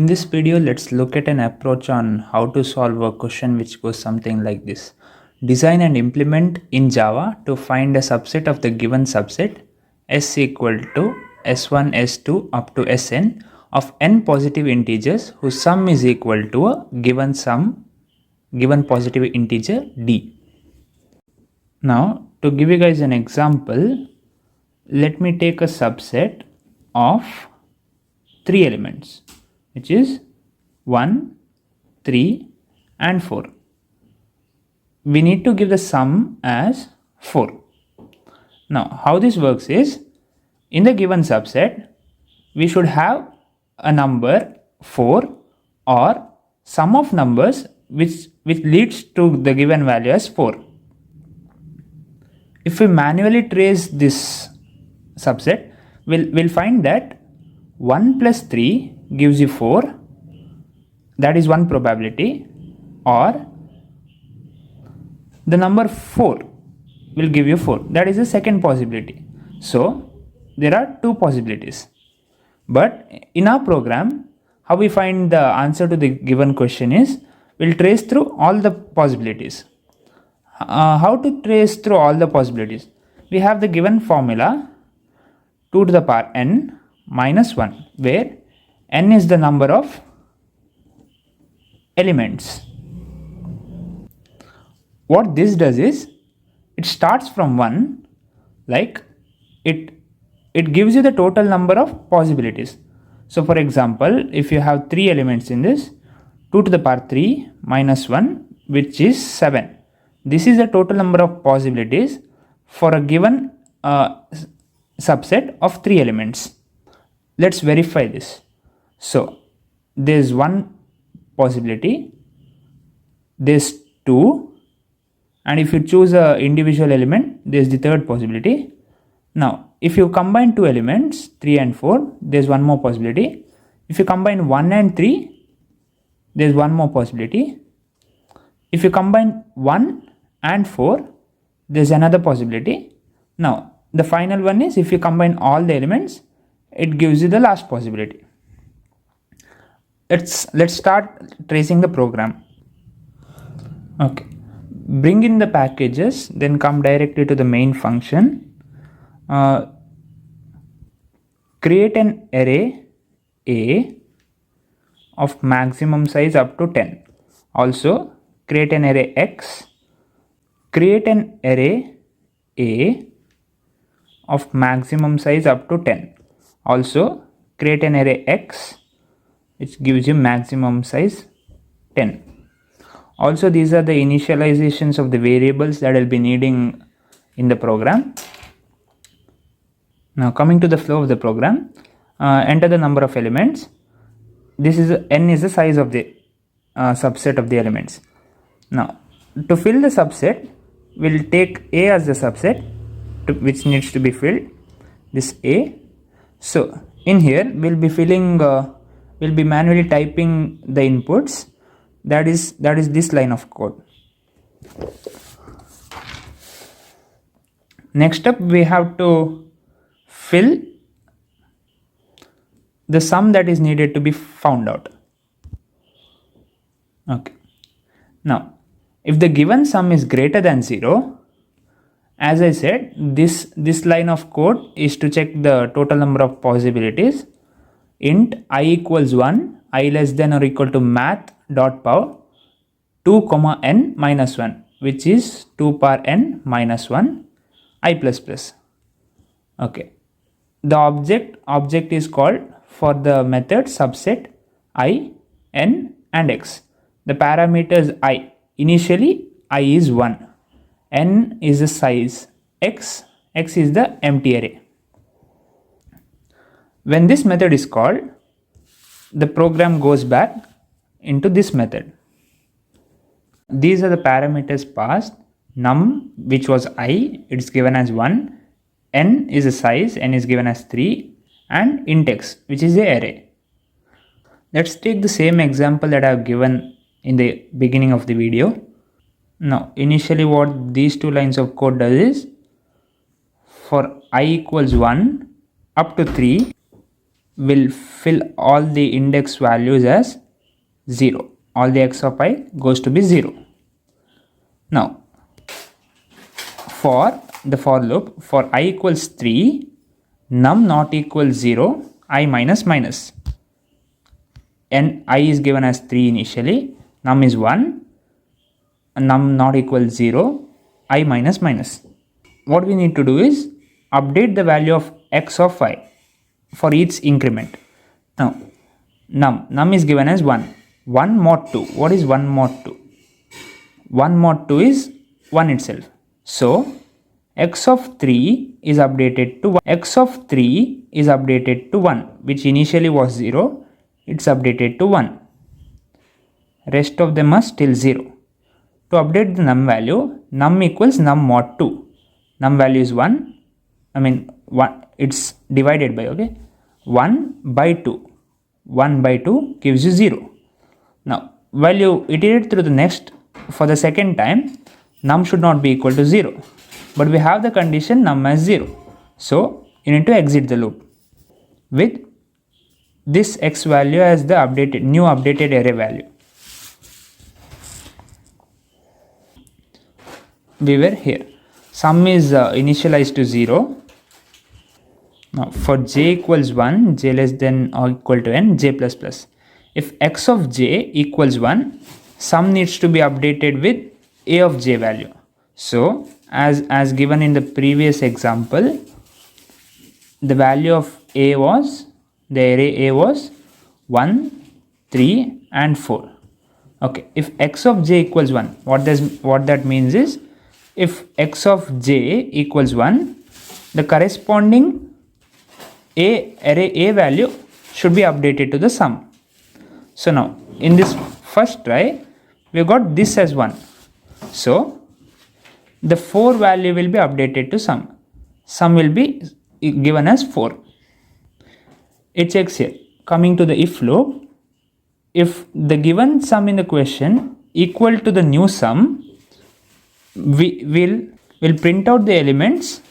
this video, let's look at an approach on how to solve a question which goes something like this. Design and implement in Java to find a subset of the given subset s equal to s1, s2 up to sn of n positive integers whose sum is equal to a given positive integer d. Now, to give you guys an example, let me take a subset of 3 elements, which is 1, 3 and 4. We need to give the sum as 4. Now, how this works is, in the given subset, we should have a number 4 or sum of numbers which leads to the given value as 4. If we manually trace this subset, we'll find that 1 plus 3 gives you 4. That is one probability. Or the number 4 will give you 4. That is the second possibility. So there are two possibilities. But in our program, how we find the answer to the given question is, we'll trace through all the possibilities. How to trace through all the possibilities? We have the given formula 2 to the power n minus 1, where n is the number of elements. What this does is, it starts from 1, like it gives you the total number of possibilities. So for example, if you have 3 elements in this, 2 to the power 3 minus 1, which is 7. This is the total number of possibilities for a given subset of 3 elements. Let's verify this. So there's one possibility, there's 2, and if you choose an individual element, there's the third possibility. Now, if you combine 2 elements, 3 and 4, there's one more possibility. If you combine 1 and 3, there's one more possibility. If you combine 1 and 4, there's another possibility. Now, the final one is, if you combine all the elements, it gives you the last possibility. Let's start tracing the program. Okay, bring in the packages, then come directly to the main function. Create an array A of maximum size up to 10. Also create an array X. Create an array A of maximum size up to 10. Also create an array X which gives you maximum size 10. Also, these are the initializations of the variables that I'll be needing in the program. Now coming to the flow of the program, enter the number of elements. This is n is the size of the subset of the elements. Now to fill the subset, we'll take A as the subset which needs to be filled, this A. So in here we'll be filling, we'll be manually typing the inputs. That is this line of code. Next up, we have to fill the sum that is needed to be found out. Okay. Now, if the given sum is greater than 0, as I said, this line of code is to check the total number of possibilities. Int I equals 1, I less than or equal to math.power 2 comma n minus 1, which is 2 power n minus 1 I plus plus. Okay. The object is called for the method subset I, n and x. The parameters I, initially I is 1, n is the size, x is the empty array. When this method is called, the program goes back into this method. These are the parameters passed. Num, which was I, it is given as 1, n is the size, n is given as 3, and int x, which is the array. Let's take the same example that I have given in the beginning of the video. Now initially what these two lines of code does is, for I equals 1 up to 3, will fill all the index values as 0. All the x of I goes to be 0. Now, for the for loop, for I equals 3, num not equals 0, I minus minus. And I is given as 3 initially, num is 1, num not equals 0, I minus minus. What we need to do is update the value of x of I for each increment. Now, num is given as 1. 1 mod 2. What is 1 mod 2? 1 mod 2 is 1 itself. So, x of 3 is updated to 1. X of 3 is updated to 1, which initially was 0. It's updated to 1. Rest of them are still 0. To update the num value, num equals num mod 2. Num value is 1. I mean, 1, it's divided by, okay? 1 by 2. 1 by 2 gives you 0. Now, while you iterate through the next, for the second time, num should not be equal to 0. But we have the condition num as 0. So, you need to exit the loop with this x value as the new updated array value. We were here. Sum is initialized to 0. Now, for j equals 1, j less than or equal to n, j plus plus. If x of j equals 1, sum needs to be updated with a of j value. So, as given in the previous example, the value of a was, the array a was 1, 3 and 4. Okay, if x of j equals 1, what that means is, if x of j equals 1, the corresponding array a value should be updated to the sum. So now, in this first try, we got this as 1. So, the 4 value will be updated to sum. Sum will be given as 4. It checks here. Coming to the if loop, if the given sum in the question equal to the new sum, we will print out the elements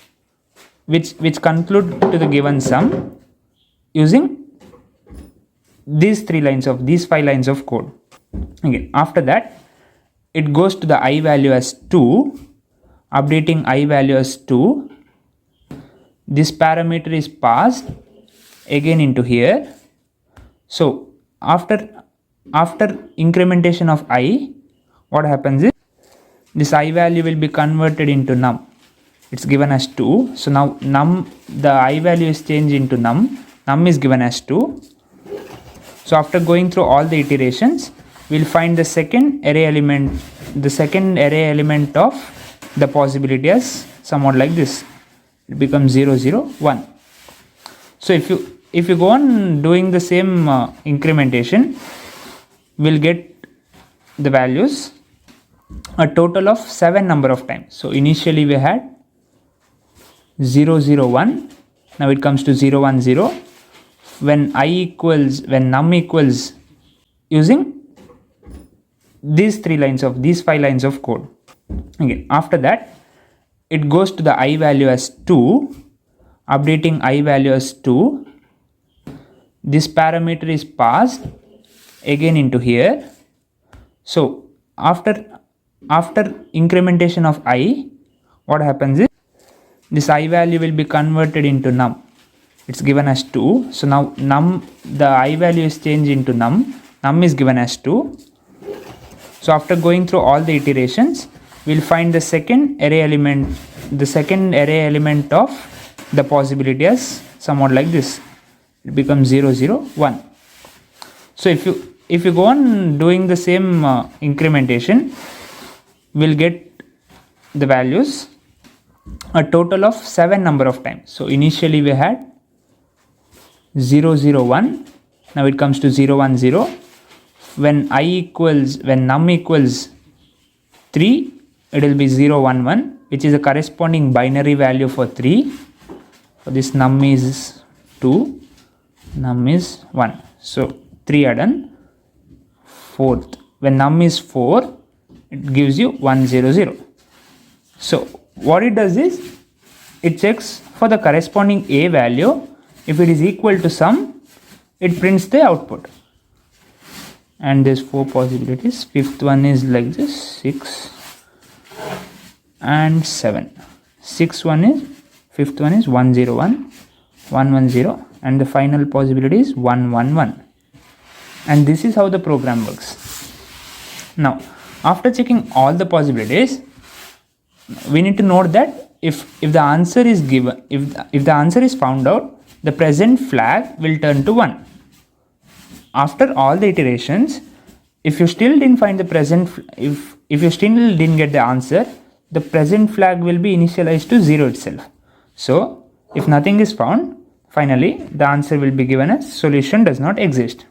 which conclude to the given sum using these 5 lines of code. Again, after that, it goes to the I value as 2, updating I value as 2. This parameter is passed again into here. So after incrementation of I, what happens is this I value will be converted into num. It's given as 2. So now the I value is changed into num. Num is given as 2. So after going through all the iterations, we'll find the second array element of the possibility as somewhat like this. It becomes 0, 0, 1. So if you go on doing the same incrementation, we'll get the values a total of 7 number of times. So initially we had 0, 0, 1. Now it comes to 0, 1, 0. When num equals using these 5 lines of code. Again, after that, it goes to the I value as 2, updating I value as 2. This parameter is passed again into here. So after incrementation of I, what happens is this I value will be converted into num. It's given as 2. So now the I value is changed into num. Num is given as 2. So after going through all the iterations, we'll find the second array element of the possibility as somewhat like this. It becomes 0, 0, 1. So if you go on doing the same incrementation, we'll get the values a total of 7 number of times. So initially we had 0, 0, 1. Now it comes to 0, 1, 0. When num equals 3, it will be 0, 1, 1, which is a corresponding binary value for 3. For this num is 2, num is 1. So 3 are done. Fourth, when num is 4, it gives you 1, 0, 0. So what it does is, it checks for the corresponding a value. If it is equal to sum, it prints the output. And there's 4 possibilities. Fifth one is like this, 6 and 7. Fifth one is 101, 110, and the final possibility is 111. And this is how the program works. Now, after checking all the possibilities, we need to note that if the answer is given, if the answer is found out, the present flag will turn to 1. After all the iterations, if you still didn't find the present, if you still didn't get the answer, the present flag will be initialized to 0 itself. So if nothing is found, finally the answer will be given as solution does not exist.